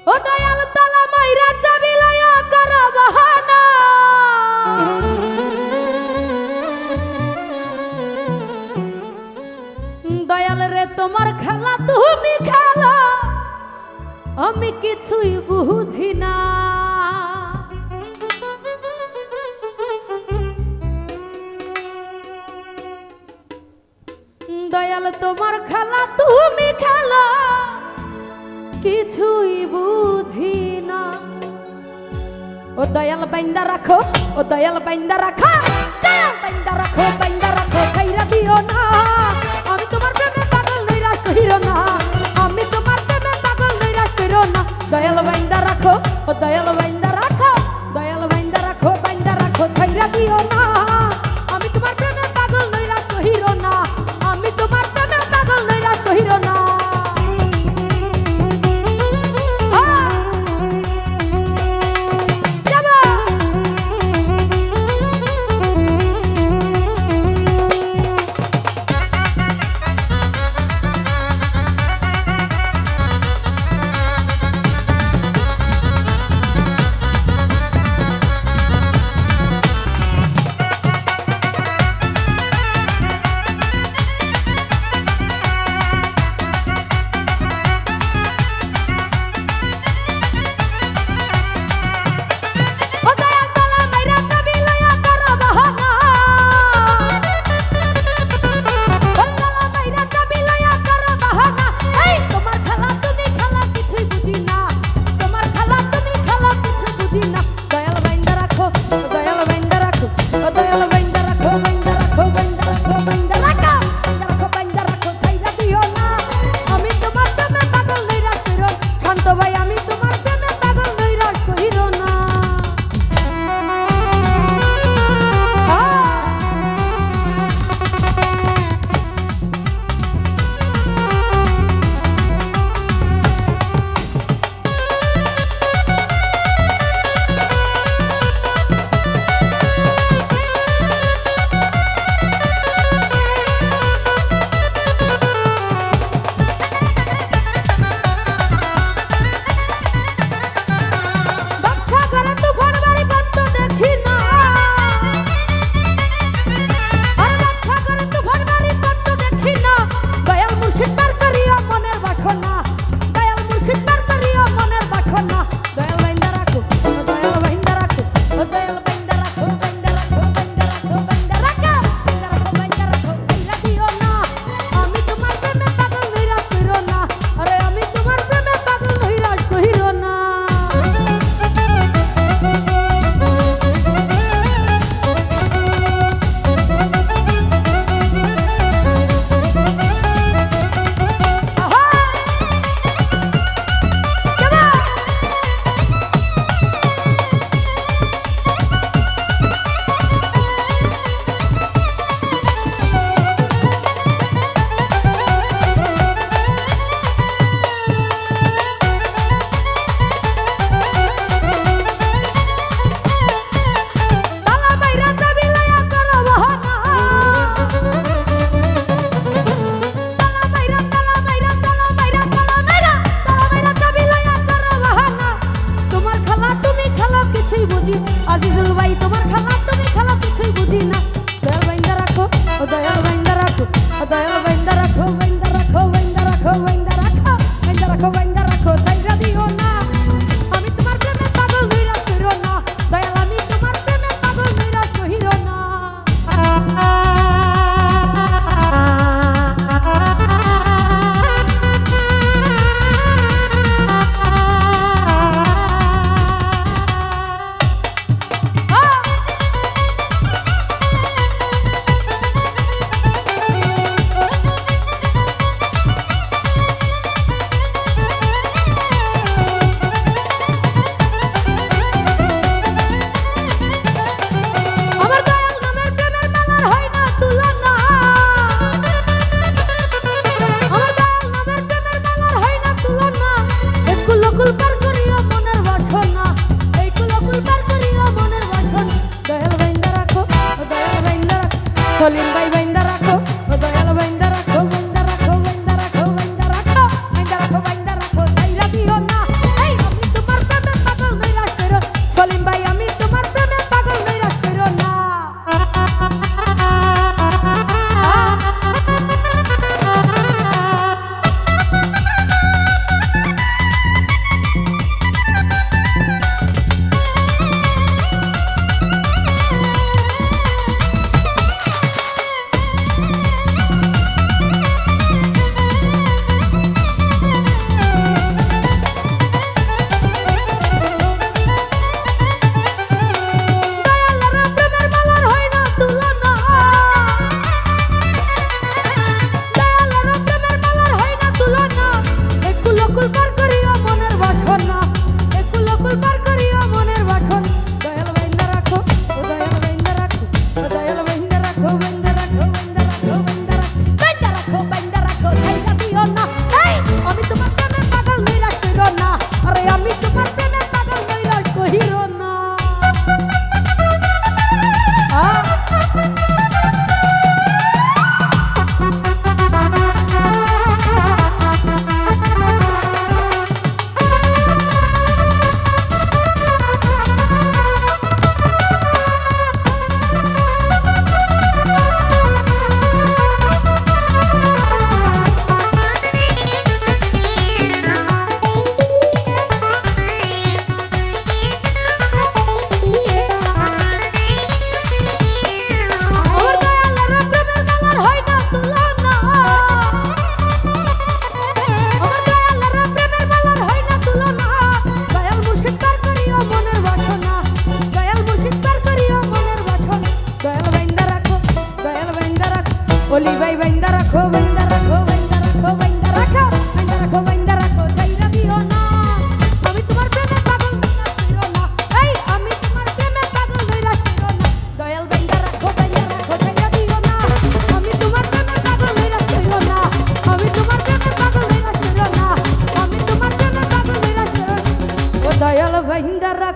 ও দয়াল তালা মাইরা চাবি লয়া কর বাহানা দয়াল রে তোমার খেলা তুমি খেলা আমি কিছুই বুঝি না দয়াল তোমার খেলা তুমি খেলা কিছুই বুঝি না ও দয়াল বাইন্দা রাখো ও দয়াল বাইন্দা রাখা বাইন্দা রাখো খাইরা দিও না আমি তোমার প্রেমে পাগল নৈরাশ কইরো না আমি তোমার প্রেমে পাগল নৈরাশ কইরো না দয়াল বাইন্দা রাখো ও দয়াল বাইন্দা রাখো বাইন্দা রাখো খাইরা দিও না আমি তোমার প্রেমে পাগল নৈরাশ কইরো না আমি তোমার প্রেমে পাগল নৈরাশ কইরো না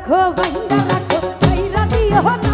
রাখো বাইন্দা রাখো কাইরা দিও না